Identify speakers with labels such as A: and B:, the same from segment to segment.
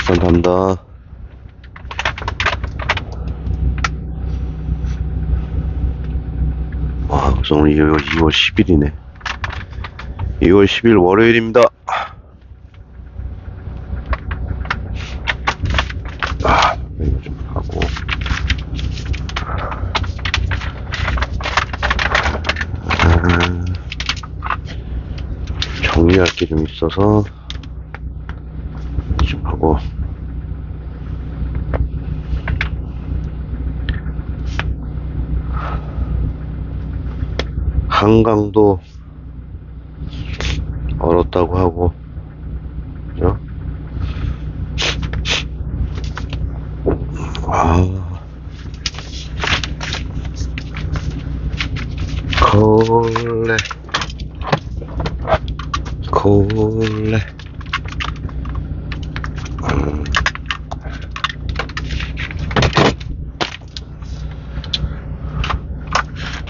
A: 감사합니다. 와, 그래서 오늘 2월 10일이네. 2월 10일 월요일입니다. 이거 좀 하고. 정리할 게 좀 있어서 좀 하고. 한강도 얼었다고 하고, 그죠? 걸레, 걸레.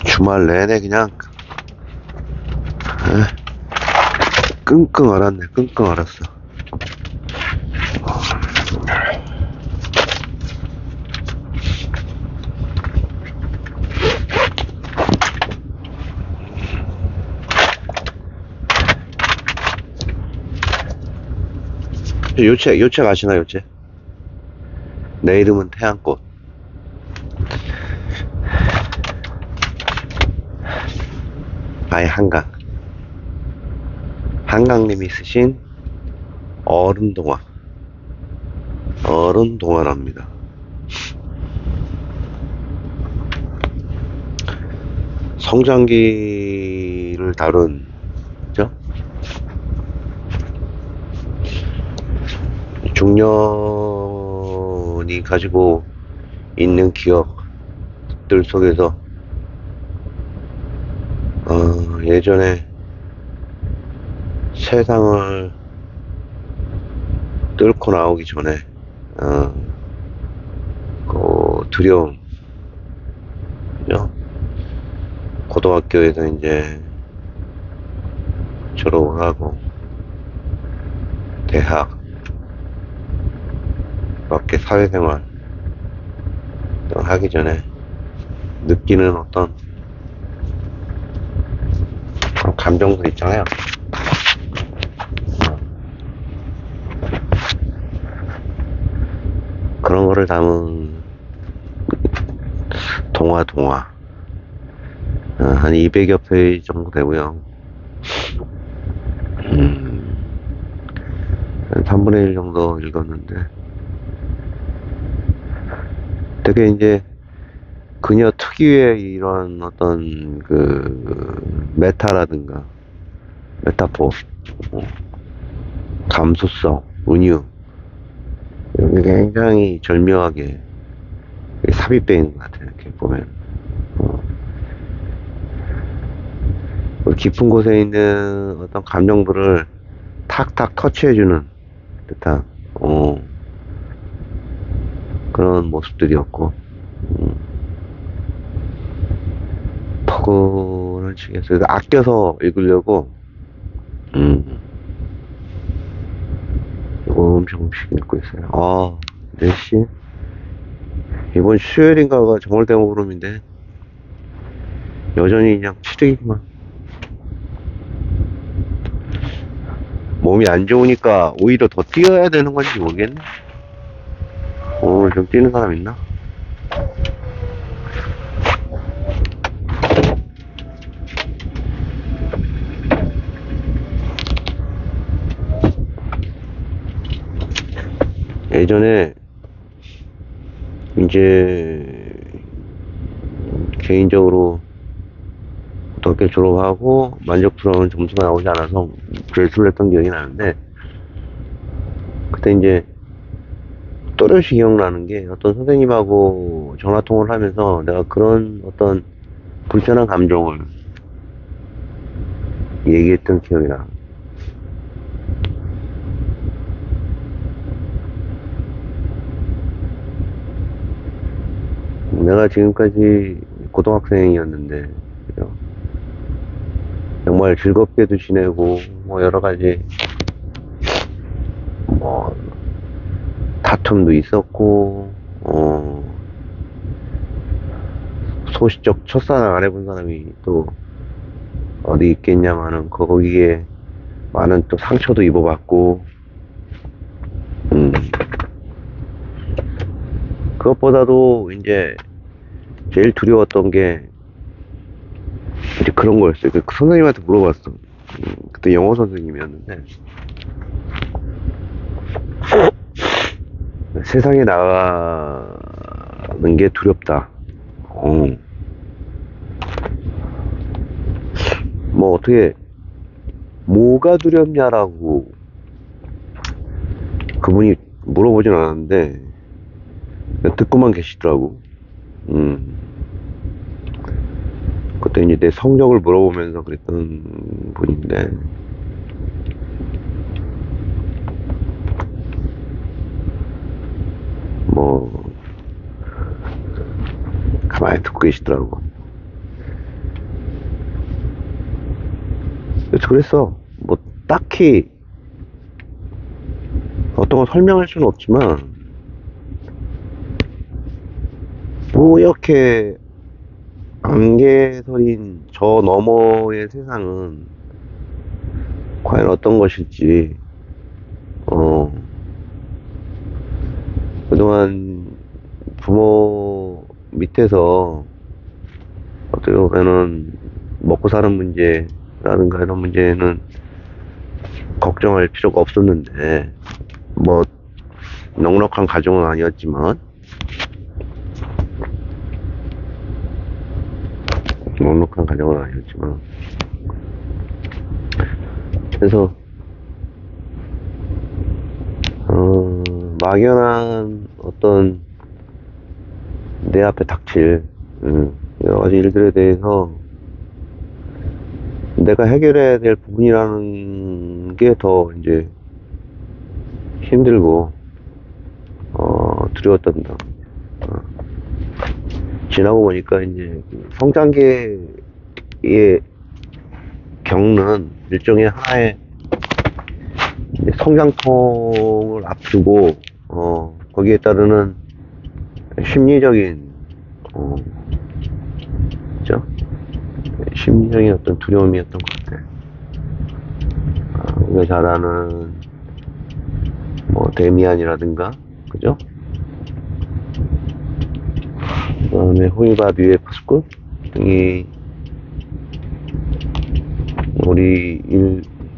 A: 주말 내내 그냥 끙끙 앓았네. 끙끙 앓았어. 요책 아시나, 요책? 내 이름은 태양꽃. 아예 한강님이 쓰신 어른동화랍니다. 성장기를 다룬, 그죠? 중년이 가지고 있는 기억들 속에서 예전에 세상을 뚫고 나오기 전에 그 두려움, 그죠? 고등학교에서 이제 졸업을 하고 대학, 밖에 사회생활 하기 전에 느끼는 어떤 그런 감정들 있잖아요. 그런 거를 담은 동화 한 200여 페이지 정도 되고요. 한 3분의 1 정도 읽었는데 되게 이제 그녀 특유의 이런 어떤 그 메타라든가 메타포, 감수성, 은유, 이런 게 굉장히 절묘하게 삽입되어 있는 것 같아요. 이렇게 보면 깊은 곳에 있는 어떤 감정들을 탁탁 터치해주는 듯한 그런 모습들이었고, 포근한 책에서 아껴서 읽으려고 조금씩 읽고 있어요. 4시? 이번 수요일인가가 정월대목으로인데 여전히 그냥 치르기만. 몸이 안 좋으니까 오히려 더 뛰어야 되는 건지 모르겠네. 오늘 좀 뛰는 사람 있나? 예전에 이제 개인적으로 고등학교 졸업하고 만족스러운 점수가 나오지 않아서 재수를 했던 기억이 나는데, 그때 이제 또렷이 기억나는 게 어떤 선생님하고 전화통화를 하면서 내가 그런 어떤 불편한 감정을 얘기했던 기억이 나. 내가 지금까지 고등학생이었는데, 그죠? 정말 즐겁게도 지내고, 뭐, 여러 가지, 뭐, 당첨도 있었고, 소시적 첫사랑 안 해본 사람이 또 어디 있겠냐마는 거기에 많은 또 상처도 입어봤고, 음, 그것보다도 이제 제일 두려웠던 게 이제 그런 거였어요. 그 선생님한테 물어봤어. 그때 영어 선생님이었는데, 세상에 나가는 게 두렵다. 뭐 어떻게 뭐가 두렵냐라고 그분이 물어보진 않았는데 듣고만 계시더라고. 그때 이제 내 성적을 물어보면서 그랬던 분인데, 뭐 가만히 듣고 계시더라고. 그래서 그랬어. 뭐 딱히 어떤 걸 설명할 수는 없지만, 뭐 이렇게 안개서린 저 너머의 세상은 과연 어떤 것일지, 그동안 부모 밑에서 어떻게 보면은 먹고 사는 문제라든가 이런 문제는 걱정할 필요가 없었는데, 뭐 넉넉한 가정은 아니었지만, 그래서 막연한 어떤 내 앞에 닥칠 여러 가지 일들에 대해서 내가 해결해야 될 부분이라는 게 더 이제 힘들고 두려웠단다. 지나고 보니까 이제 성장기에 겪는 일종의 하나의 성장통을 앞두고 거기에 따르는 심리적인 그죠? 심리적인 어떤 두려움이었던 것 같아. 우리가 잘 아는 뭐 데미안이라든가 그죠? 그 다음에 호이바비의 파스쿠 등이 우리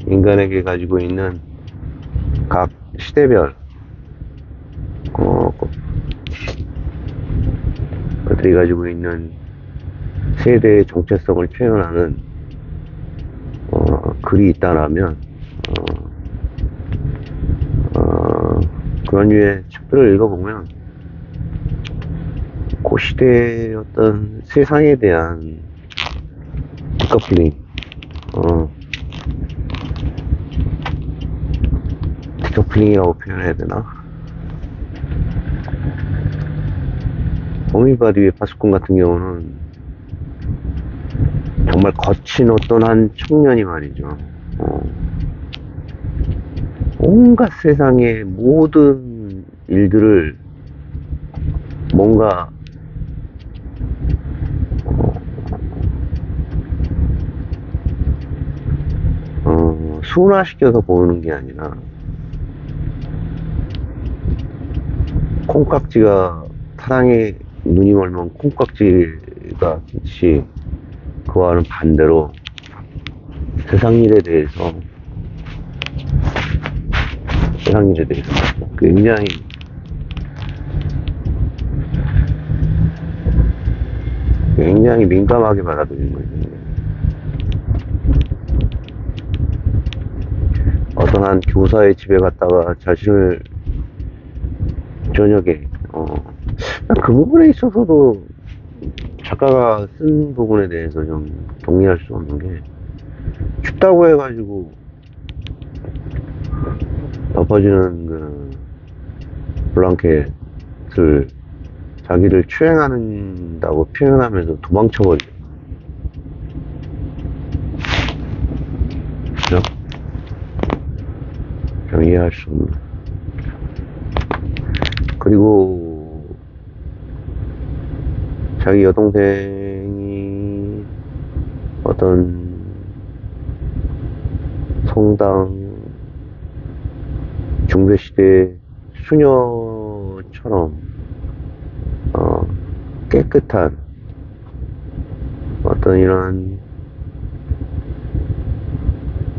A: 인간에게 가지고 있는 각 시대별 그들이 가지고 있는 세대의 정체성을 표현하는 글이 있다라면 그런 류의 책들을 읽어보면 그 시대의 어떤 세상에 대한 디커플링 디커플링이라고 표현해야 되나? 어미바디의 파스콘 같은 경우는 정말 거친 어떤 한 청년이 말이죠. 온갖 세상의 모든 일들을 뭔가 순화시켜서 보는 게 아니라 콩깍지가 사랑에 눈이 멀면 콩깍지가 같이 그와는 반대로 세상 일에 대해서 굉장히 민감하게 받아들이는 거예요. 어떤 한 교사의 집에 갔다가 자신을 저녁에 그 부분에 있어서도 작가가 쓴 부분에 대해서 좀 동의할 수 없는 게, 춥다고 해가지고 덮어지는 그 블랑켓을 자기를 추행한다고 표현하면서 도망쳐버려. 그죠? 좀 이해할 수 없는. 그리고 자기 여동생이 어떤 성당 중세시대 수녀처럼 깨끗한 어떤 이런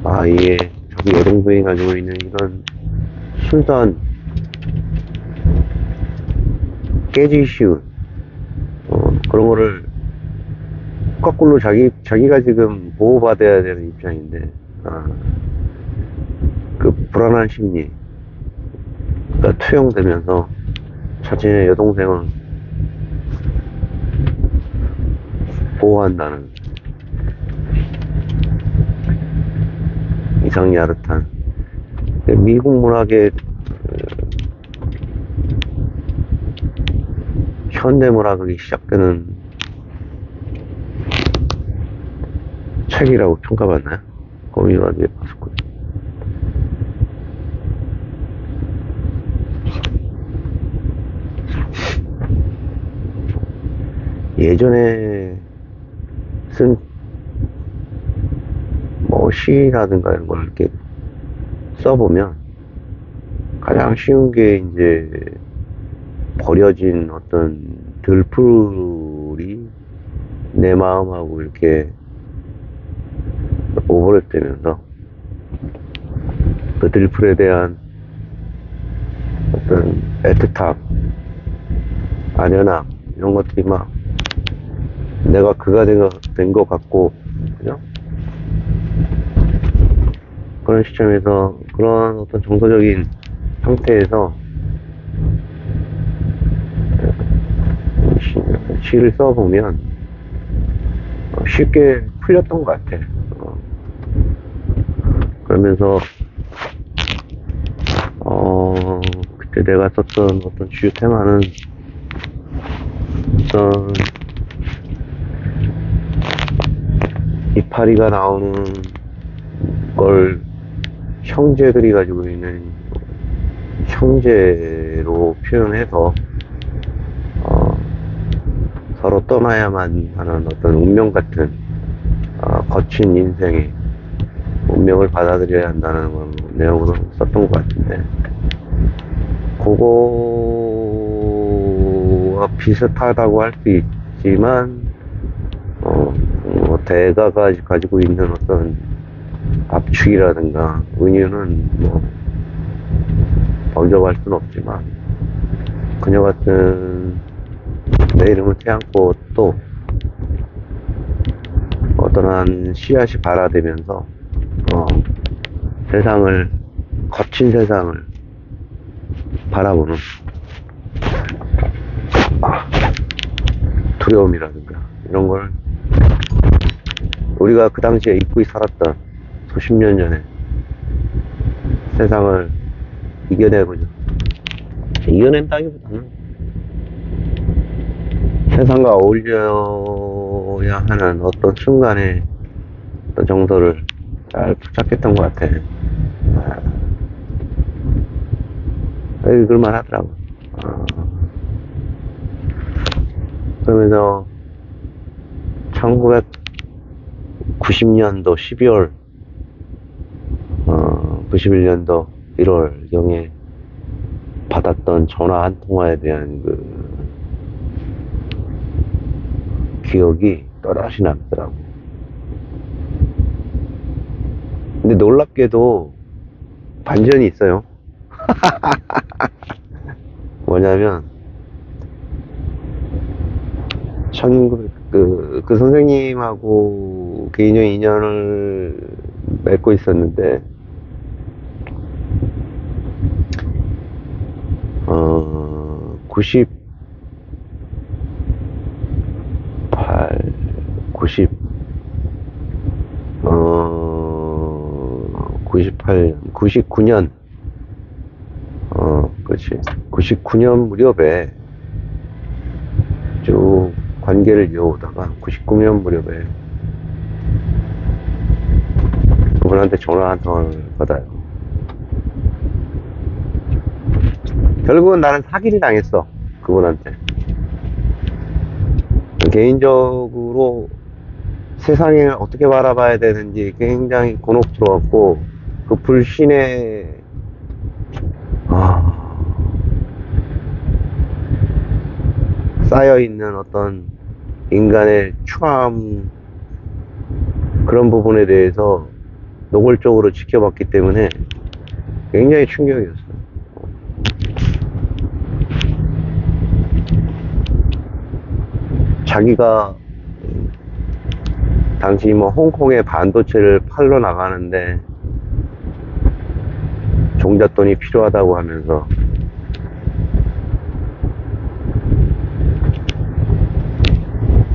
A: 아이의 자기 여동생이 가지고 있는 이런 순수한 깨지기 쉬운 그런 거를 거꾸로 자기가 지금 보호받아야 되는 입장인데 그 불안한 심리가 투영되면서 자신의 여동생을 보호한다는 이상야릇한 미국 문학의 현대문학이 시작되는 책이라고 평가받나요? 거기가 어디에 봤었거든요. 예전에 쓴 뭐 시라든가 이런 걸 이렇게 써보면 가장 쉬운 게 이제 버려진 어떤 들풀이 내 마음하고 이렇게 오버랩되면서 그 들풀에 대한 어떤 애틋함, 아련함 이런 것들이 막 내가 그가 된 것 같고, 그죠? 그런 시점에서 그런 어떤 정서적인 상태에서 시를 써보면 쉽게 풀렸던 것 같아. 그러면서 그때 내가 썼던 어떤 주요 테마는 어떤 이파리가 나오는 걸 형제들이 가지고 있는 형제로 표현해서 서로 떠나야만 하는 어떤 운명 같은 거친 인생의 운명을 받아들여야 한다는 내용으로 썼던 것 같은데, 그거와 비슷하다고 할 수 있지만 대가가 가지고 있는 어떤 압축이라든가 은유는 뭐 번져갈 수는 없지만, 그녀 같은 내 이름은 태양꽃도 어떠한 씨앗이 발화되면서 세상을, 거친 세상을 바라보는 두려움이라든가 이런 걸 우리가 그 당시에 잊고 살았던 수십 년 전에 세상을 이겨내보죠. 이겨낸다기보다는 세상과 어울려야 하는 어떤 순간의 어떤 정서를 잘 포착했던 것 같아. 읽을만 하더라고. 그러면서 1990년도 12월 91년도 1월경에 받았던 전화 한 통화에 대한 그 기억이 또다시 남더라고. 근데 놀랍게도 반전이 있어요. 뭐냐면 그 선생님하고 개인적 인연을 맺고 있었는데 98, 98, 99년, 그렇지. 99년 무렵에 쭉 관계를 이어오다가 99년 무렵에 그분한테 전화 한 통을 받아요. 결국은 나는 사기를 당했어. 그분한테. 개인적으로 세상을 어떻게 바라봐야 되는지 굉장히 곤혹스러웠고, 그 불신에, 쌓여있는 어떤 인간의 추함, 그런 부분에 대해서 노골적으로 지켜봤기 때문에 굉장히 충격이었어요. 자기가 당시 뭐 홍콩에 반도체를 팔러 나가는데 종잣돈이 필요하다고 하면서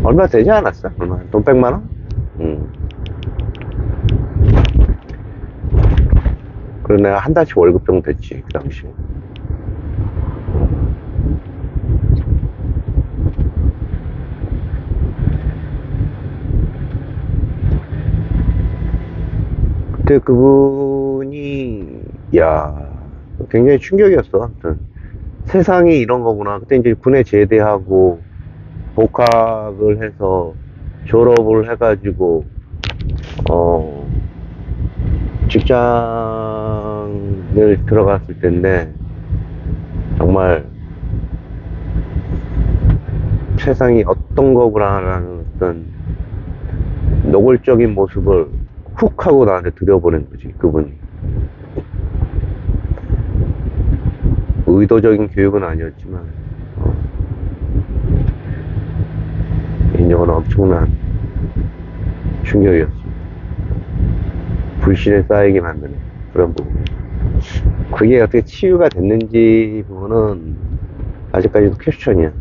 A: 얼마 되지 않았어? 얼마? 돈 100만원? 그래서 내가 한 달치 월급 정도 됐지, 그 당시. 그때 그분이, 야, 굉장히 충격이었어. 아무튼 세상이 이런 거구나. 그때 이제 군에 제대하고 복학을 해서 졸업을 해가지고 직장을 들어갔을 텐데 정말 세상이 어떤 거구나라는 어떤 노골적인 모습을 훅 하고 나한테 들여보낸 거지, 그분이. 의도적인 교육은 아니었지만 개인적으로 엄청난 충격이었습니다. 불신에 쌓이게 만드는 그런 부분. 그게 어떻게 치유가 됐는지 부분은 아직까지도 퀘스천이야.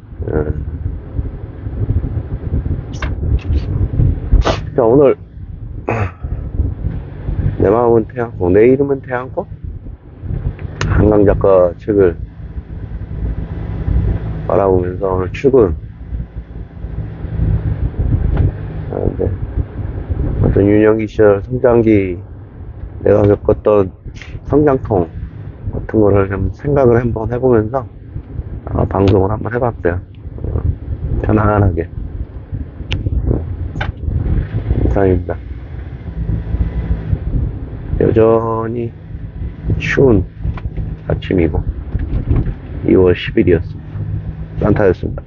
A: 자, 오늘 내 마음은 태양꽃, 내 이름은 태양꽃? 한강 작가 책을 바라보면서 오늘 출근 하는데, 어떤 유년기 시절 성장기 내가 겪었던 성장통 같은 거를 좀 생각을 한번 해보면서 방송을 한번 해봤어요. 편안하게. 이상입니다. 여전히 추운 아침이고 2월 10일이었습니다. 산타였습니다.